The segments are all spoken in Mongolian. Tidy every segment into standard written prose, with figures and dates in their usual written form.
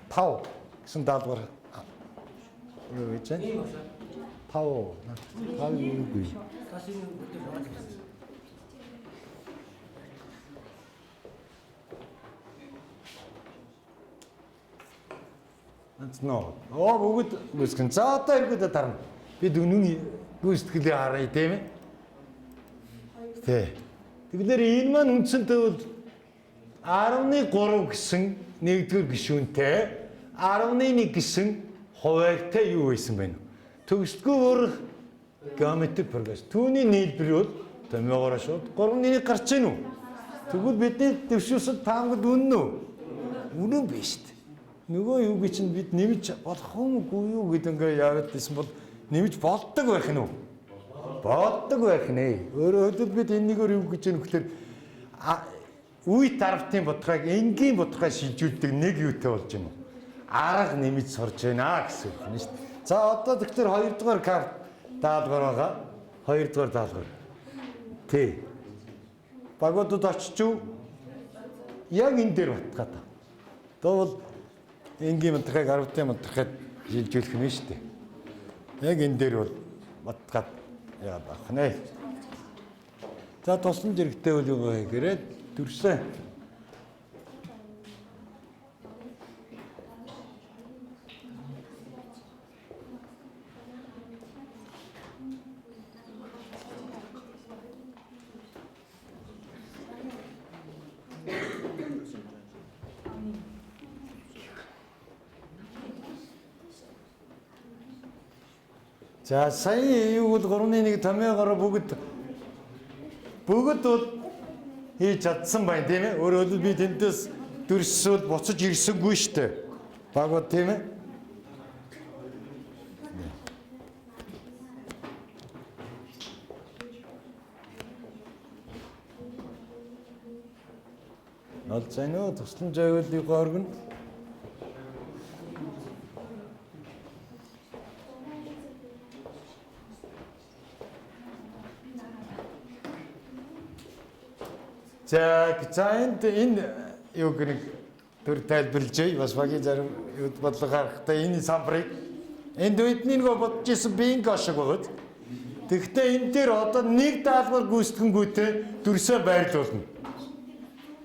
5 гэсэн даалгавар юу гэж байна? 5 юу? Нөө. Бүгд үсгэн. За одоо иргэд тарна. Бид үнэн гүйцэтгэлээ харъя тийм ээ. Тэ. Тэгэхээр энэ маань үндсэндээ бол 13 гэсэн нэгдүгээр гишүүнтэй 11 гэсэн хуваарьтай юу байсан бэ? Төгсдгөөр геометрик прогресс. Түүний нийлбэр бол томьёогоор шууд 3-1 гарч ийн үү? Тэгвэл бидний дэвшүүлсэн таамагд үнэн үү? Үнэн биш шүү дээ. Нөгөө юу гэж чинь бид нэмж болох юмгүй юу гэдэг ингээ яваад байсан бол нэмж болдог байх нь үү? Болдог байх нэ. Өөрөөр хэлбэл бид энэгээр юу гэж юм гэхээр үе тарвтын бодлогыг энгийн бодлогыг шилжүүлдэг нэг юутай болж юм уу? Арга нэмж сурж байна гэсэн үг нь шүү дээ. За одоо тэгэхээр 2 дугаар карт даалгавар байгаа. 2 дугаар даалгавар. Тэ. Багуудад очиж яг энэ дээр батгаад та. Тэгвэл энгийн бодлогыг 10-ын бодлогыг шилжүүлэх нь шүү дээ. Яг энэ дээр бол батгаад яа байх нэ. За тусламж хэрэгтэй бол юу гэхээр төрсөн. За сая юу бол 3-1 томьёогоор бүгд бол хийж чадсан байна тийм ээ. Өөрөөр хэлбэл би тэнтэс дүрсүүд буцаж ирсэнгүй шүү дээ. Багууд тийм ээ. Олж байна уу? Тусламж аюулыг орган. За энэ юу гэх төр тайлбарлажээ. Бас багийн зарим юу бодлого харахтаа энэ самбарыг энд үедний нэг бодож исэн бинго шиг байгаа. Тэгэхдээ энэ дээр одоо нэг даалгавар гүйцэтгэнгүүтээ дүрсээ байрлуулна.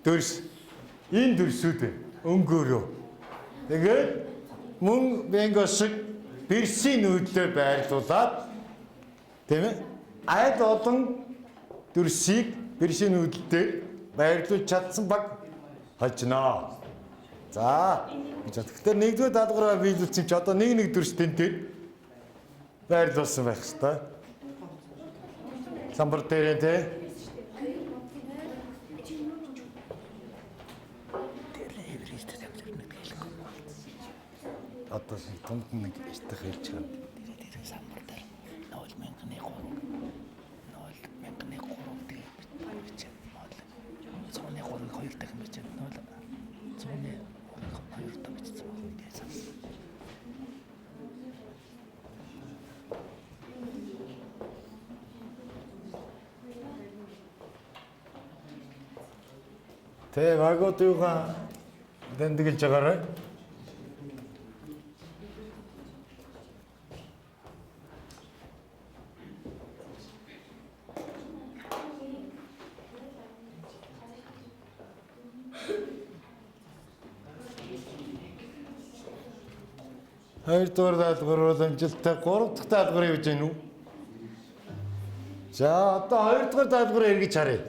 Дүрс энэ дүрсүүд өнгөөрөө. Тэгээд мөн бинго шиг бэрсийн нүүдлээр байрлуулад тийм ээ. Аль олон дүрсийг бэрсийн нүүдлээр байрлуулж чадсан баг хожноо. За. Тэгэхээр нэгдүгээр даалгавраа биелүүлсэн чи одоо нэг дүрс тэнтэй байрлуулсан байх хэвээр. Самбар дээр тэ. Одоо тунд нэг ихтэй хэлж байгаа. Тэр самбар дээр 0.1 2 дахин бичээд 0 100-ны 2 дахин бичсэн байна гэсэн. Тэ багууд юугаа дэндгэлж байгаарай. Хоёр дахь даалгавар бол амжилттай 3 дахь даалгавар явж гэнэ үү? За одоо 2 дахь даалгавар эргэж харъя.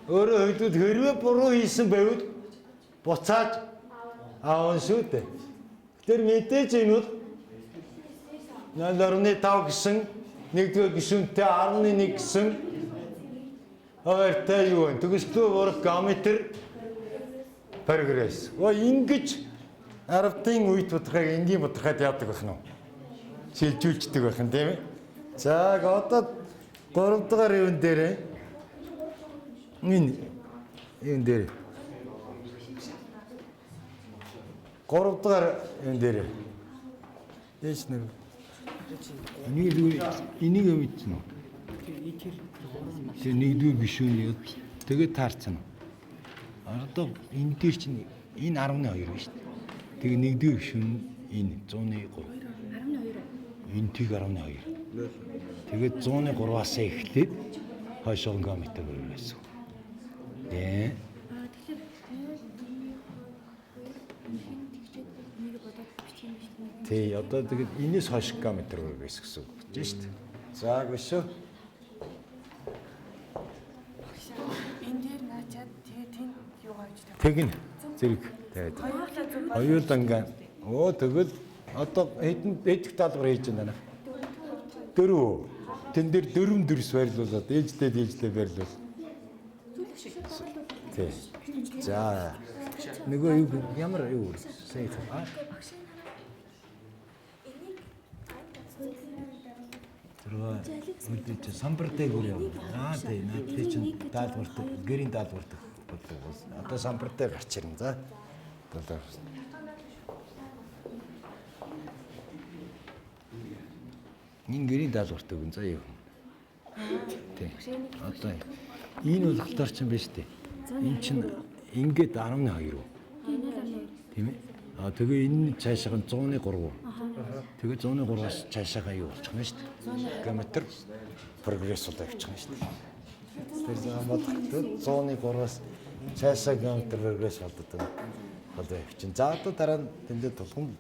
Өөрөөр хэлбэл хэрвээ буруу хийсэн байвал буцааж аавн шүү дээ. Тэр мэдээж энэ бол 0.5 гэсэн нэгдүгээр гишүүнтэй 11 гэсэн хуваарьтай юу вэ? Төгсдөө урах геометр прогресс. Ингэж 10-ын үед бодлогыг энгийн бодлогод яадаг байх нь уу? Шилжүүлждэг байх нь тийм ээ. За одоо 3 дахь юун дээр энэ юун дээр 3 дахь юун дээр дэш нэр энийг мэдсэн үү? Тэр нэгдүгээр гишүүний тэгээд таарсан. Одоо энэ дээр чинь энэ 12 байна шүү дээ. Тэгээ нэгдүгээр гишүүн энэ 103. 12. Энэ тийг 12. Тэгээд 103-аас эхлээд хойшоо геометр өргөн байсан. Тэ. Тэгэхээр нэг бодоод бичих юм шүү дээ. Тэ одоо тэгээд энэс хойш геометр өргөн байсан гэсэн үг болж шүү дээ. За гүшөө. Энэ дээр наачаад тэгээ тэнд юу gaaj тав. Тэгнэ. Зэрэг. Тэгээд. Хоёулаа ингээ. Оо тэгэл одоо эдэх даалгавар хийж байна. Дөрөв. Тэн дээр дөрөв дөрс байрлуулад ээжтэй байрлуул. Тий. За. Нөгөө юу ямар юу сайн аа. Тэрөө үлдээч самбартай гүр яв. Аа тий наад чинь даалгаварт гэрийн даалгаварт бодлоо. Одоо самбартай гарч ирнэ. За. Одоо энэ гэрийн даалгаварт өгөн заа юу. Тий. Одоо энэ бол халтар чинь биш үү? Энэ чинь ингээд 12 руу. Тийм ээ. Аа тэгээ энэ цаашаа 103. Тэгээ 103-аас цаашаа юу болчих нь шүү дээ. Геометр прогресс удаа явчих нь шүү дээ. Тэр zaman бодлоо 103-аас цаашаа геометр прогресс болдог. Одоо явчих. За одоо дараа нь тэмдэг тулгын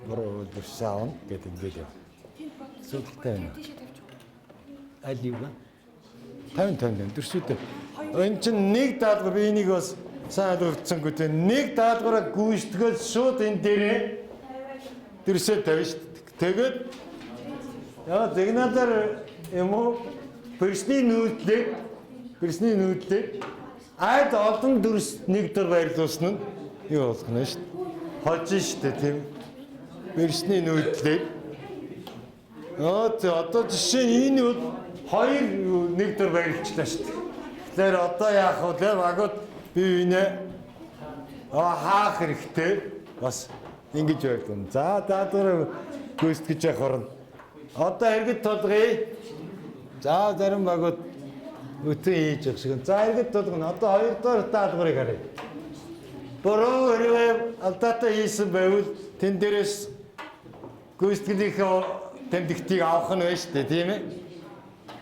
бороо дурсаавн гэдэг ингээд яв. Сүлтэй байна. Аль юу вэ? 50 дөрсүүдээ. Энэ чинь нэг даалгавар би энийг бас сайн өгцөнгөө тэ нэг даалгавраа гүйцэтгэл шууд энэ дээрээ дөрсөө тавина шүү дээ. Тэгээд яа зэгнадаар юм уу персний нүүдлээ айд олон дөрс нэг дор байрлуулсан нь юу болох нь шүү дээ. Хожин шүү дээ тийм. Персний нүүдлээ. Одоо жишээ нь энэ бол 2 нэг дор байрлуулчлаа шүү дээ. Тэгэхээр одоо яах вэ? Агууд би энэ хаах хэрэгтэй бас ингэж байлгүй. За даадвар гүйцэтгэж явах орно. Одоо иргэд толгоё. За зарим багууд өтөө хийж явах шиг. За иргэд толгоно. Одоо 2 дахь даадварыг харъя. Бороо хэрвээ алдаатай хийсэн байвал тэн дээрээс гүйцэтгэлийнхээ тэмдэгтийг авах нь байж тээ тийм ээ.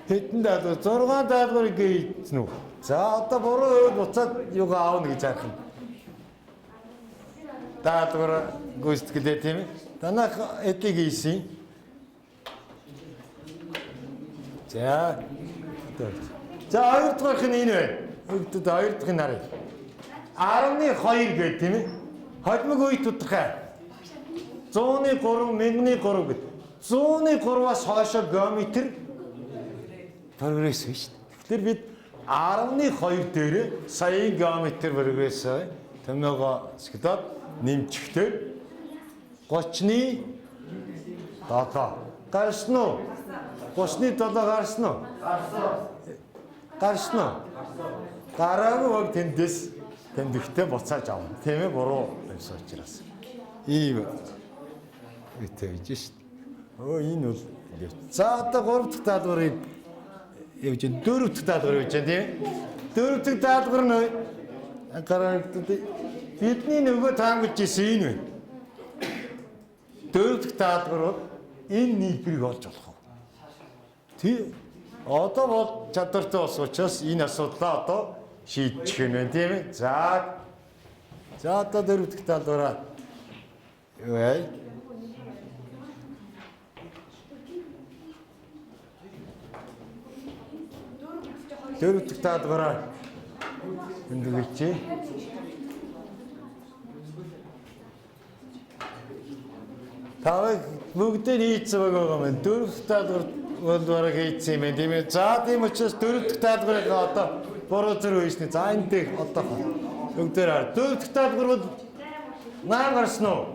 Хэдэн даадвар 6 даадварыг хийсэн үү? За одоо буруу байвал буцаад юугаа аавна гэж харах юм. Даадвар гүйцэтгэлээ тийм ээ. Танах эдийг хийсэн. За. За 2 дахь нь энэ байна. Өгдөд 2 дахь нь харъя. 12 гэдэг тийм ээ. Холимог үе тодорхой. 100-ны 3, 1000-ны 3 гэдэг. 100-ны 3-аас хойшоо геометр прогресс шүү дээ. Тэгэхээр бид 12 дээрээ саяын геометр прогресс томьёогоо скдод нэмчихтэй 30-ны 7 гарсан уу? 30-ны 7 гарсан уу? Гарсан уу? Гараагүй баг тэндээс тэмдэгтээ буцааж авна. Тийм ээ буруу байсан учраас. Ийм үтэж шүү дээ. Оо энэ бол за одоо 3 дахь даалгаврыг явж байна. 4 дахь даалгавар явж байна тийм. 4 дахь даалгавар нь гараад бидний нөгөө таамаглаж ирсэн энэ байна. 4 дахь даалгавар бол энэ нийлбэрийг олж болох уу? Тий. Одоо бол чадвартай болсон учраас энэ асуудлаа одоо шийдчих юм байна тийм ээ. За. За одоо 4 дахь даалгавраа юу вэ? Дөрөв дахь даалгавраа эндэгч. Тавыг бүгдээ хийцэн байгаа юм. Дөрөв дахь даалгавар бол бараг хийцэн юм тийм ээ. За тийм учраас дөрөв дахь даалгаврыг одоо буруу зэрэг хийснэ. За энэ дээр одоо бүгдээр хар. Дөрөв дахь даалгавар бол 8 гарсан уу?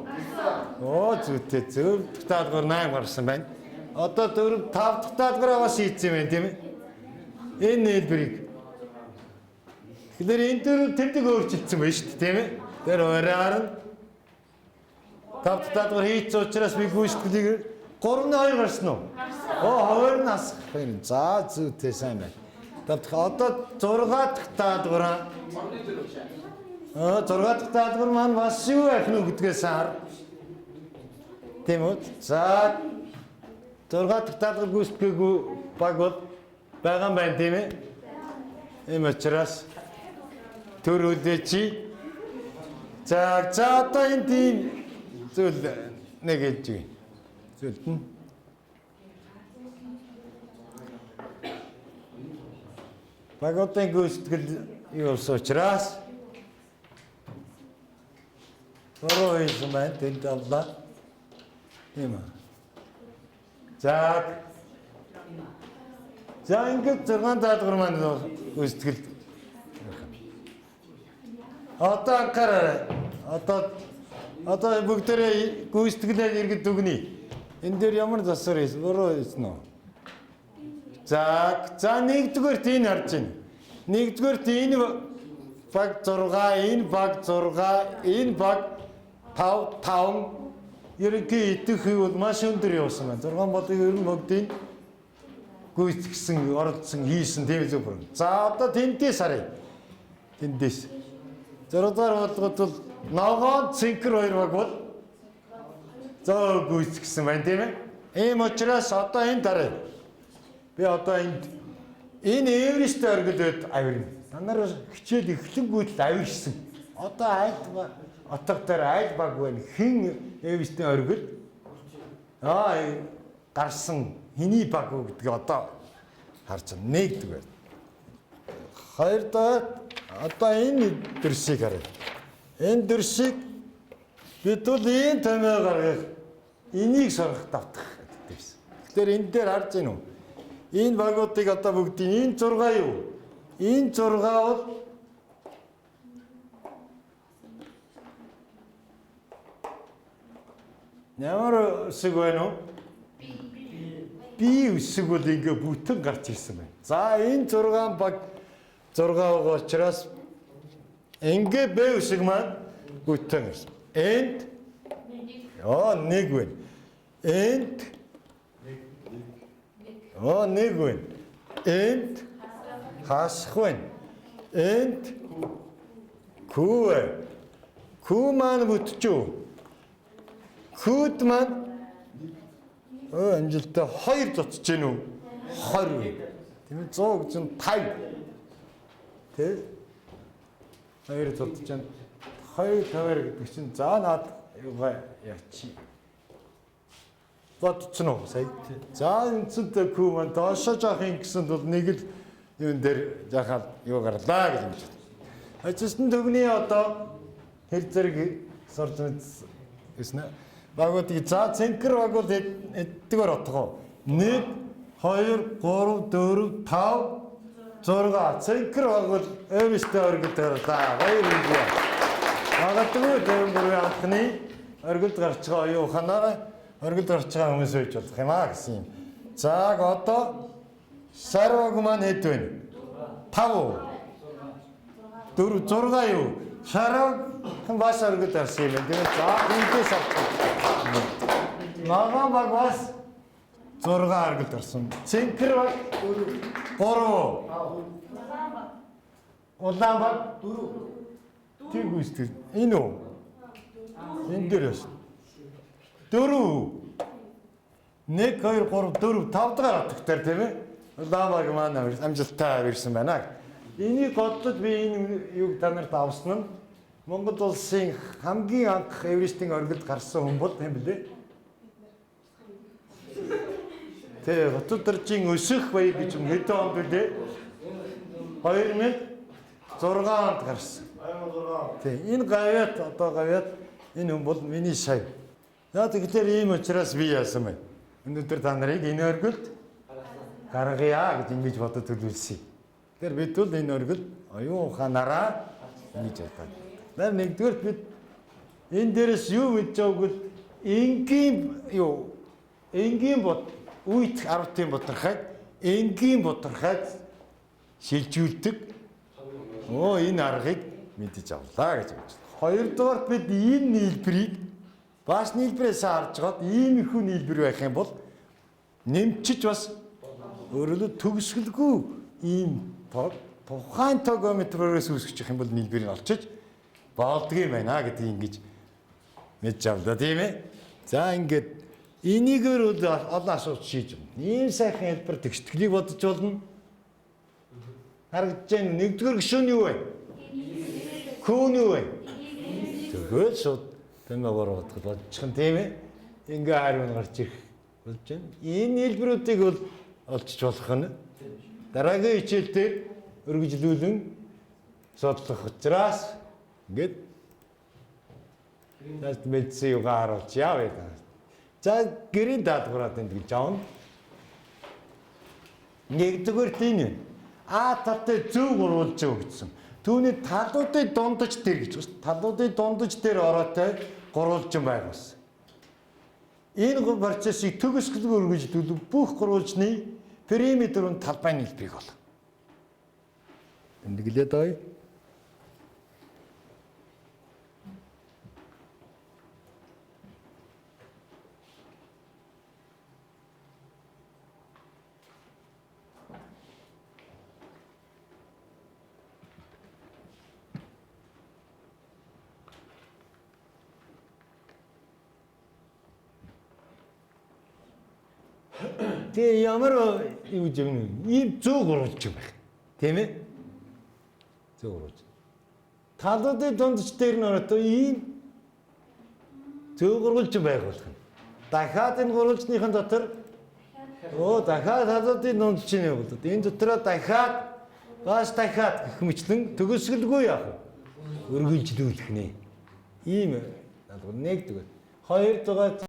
Оо зүйтэй. Дөрөв дахь даалгавар 8 гарсан байна. Одоо 5 дахь даалгавраа бас хийцэн юм байна тийм ээ. Энэ нэлбэрийг. Тэгэхээр энэ төр тэмдэг өөрчилсөн байна шүү дээ тийм ээ. Тэр ороор нь 5 дахь даалгавар хийц учраас би гүйцэтгэлийг 3-2 гарсан уу? Оо хоёр нас. За зүйтэй сайн байна. Одоо 6 дахь даалгавраа 6 дахь даалгавар маань бас юу байх нь гэдгээс хар. Тийм үү? За 6 дахь даалгавар гүйцэтгэгээгүй баг бол байгаа юм байна тийм ээ. Ийм учраас төр үлээч. За одоо энэ тийм зүйл нэг хэлж байна. Зүйлд нь багуудын гүйцэтгэл юу учраас бороо хийсэн байна тэнд авлаа. Тийм үү. За ингээд 6 даалгавар маань гүйцэтгэл. Одоо анхаарай. Одоо бүгдээрээ гүйцэтгэлээр иргэд дүгнэе. Энэ дээр ямар засвар хийсэн? Бороо хийсэн үү? За нэгдүгээрт энэ харж байна. Нэгдүгээрт энэ баг 6, энэ баг 6, энэ баг 5 ерөнхий идэх хий бол маш өндөр явсан байна. 6 болыг ер нь бүгдийг гүйцэтгсэн, оролцсон, хийсэн тийм л бүр. За одоо тэндээс харъя. Тэндээс 6 дахь болгоод бол ногоон цэнхэр хоёр баг бол зөө гүйцэтгсэн байна тийм ээ. Ийм учраас одоо энэ дараа би одоо энэ Эверест оргилд авирна. Танаар хичээл эхлэнгүүт л авирсан. Одоо айлт отго дээр айл баг байна. Хэн Эверестийн оргил? Гарсан хэний баг уу гэдгийг одоо харж байна. Нэгдүгээр. Хоёрдугаар одоо энэ дэрсийг харъя. Энэ дэрсийг бид бол энэ томьёо гаргах, энийг сурах давтах гэсэн. Тэгэхээр энэ дээр харж байна уу? Энэ багуудыг одоо бүгдийн энэ 6 юу? Энэ 6 бол ямар үсэг байна уу? Би үсэг бол ингээ бүтэн гарч ирсэн байна. За энэ 6 баг 6 байгаа учраас ингээ Б үсэг маань бүтэн ирсэн. Энд нэг байна. Энд нэг байна. Энд хасах байна. Энд күү байна. Күү маань бүтчихв. Күүд маань амжилттай 2 зоцож гэнэ үү? 20. Тийм ээ 100 гэж 50. Тэ? 2 зоцож гэнэ. 2 тавар гэдэг чинь за наад юугаа ячи. Бодцсон уу сая? За энэцэнтэй күү маань доошоо жоох ингэсэн бол нэг л юун дээр жахаад юу гарлаа гэж юм чинь. Ачсан төгний одоо хэр зэрэг сурж мэдсэн. Багуудыг за цэнхэр баг бол эдгээр отгоо. 1 2 3 4 5 6 цэнхэр баг бол Эверест оргилд гарлаа. Баяр хүргэе. Магадгүй дэмбэр анхны оргилд гарч байгаа юу ханаа оргилд гарч байгаа хүмүүс байж болох юм аа гэсэн юм. За одоо сарваг маань хэд вэ? 5 4 6 юу? Сарваг хэн бас оргилд гарсан юм. Тэгээд за энэс авчих. Ногоон баг бас 6 оргилд гарсан. Цэнхэр баг 3 улаан баг 4 тийм үстэй. Энэ үү? Энэ дээр яс. 4 1 2 3 4 5 дахь атгтар тийм ээ. Улаан баг маань амжилттай авирсан байна. Энийг бодлоо би энэ юг та нарт авсан нь Монгол улсын хамгийн анх Эверестийн оргилд гарсан хүн бол юм билээ. Тэ хотод төржин өсөх баяр гэж юм хэдэн онд билээ? 2006 онд гарсан. 2006. Тэ энэ гавьяат одоо гавьяат энэ хүн бол миний сая. Яа тэгэхээр ийм учраас би яасан бэ? Өнөөдөр та нарыг энэ оргилд гаргая гэж ингэж бодод төлөвлөсөн. Тэгэхээр бид бол энэ оргилд оюун ухаанаараа ингэж бодсон. Нэгдүгээр бид энэ дээрээс юу мэдж байгаагүй энгийн бод үйт 10-ын боторхайг энгийн боторхайг шилжүүлдэг. Энэ аргыг мэдэж авлаа гэж байна. Хоёрдугаар бид энэ нийлбэрийг бас нийлбэрээс харж гоод иймэрхүү нийлбэр байх юм бол нэмчиж бас өөрөлд төгсгөлгүй ийм тухайн тогометрээс үүсгэж явах юм бол нийлбэрийг олчиж болдго юм байна гэдэг ингэж мэдж авлаа тийм ээ. За ингээд энийгээр бол олон асуудал шийдэж байна. Ийм сайхан хэлбэр тэгшгэлийг бодож болно. Харагдаж байна. Нэгдүгээр гишүүн юу вэ? Хүүн юу вэ? Тэгвэл шууд тэмээгөр бодчих нь тийм ээ. Ингээ хариу гарч ирэх болж байна. Энэ хэлбэрүүдийг бол олдчих болох нь. Дараагийн хичээл дээр өргөжлүүлэн судлах учраас ингээд тест мэдсэн югаар харуулж яав яа. За гэрийн даатгараад энэ гэж аавна. Нэгдүгээр тийм юм. А талтай зөв оруулж өгсөн. Түүний талуудын дундаж дээр гэж байна. Талуудын дундаж дээр ороотой гурвалжин байгуулсан. Энэ процессыг төгсгөлгүй өргөжлүүлэх бүх гурвалжны периметрын талбайны хэлбэрийг бол. Тэмдэглээд байгаа. Тэгээ ямар юу гэж юм ийм зөв гурвалж юм байна. Тийм ээ? Зөв гурвалж. Талуудын дундч дээр нь ороод ийм зөв гурвалж байгуулах нь. Дахиад энэ гурвалжныхын дотор дахиад талуудын дундчийн явуулдаг. Энэ дотроо дахиад бас дахиад гэх мэтлэн төгсгөлгүй яах вэ? Өргөжлүүлэх нэ. Ийм нэгдүгээр. Хоёр дугаар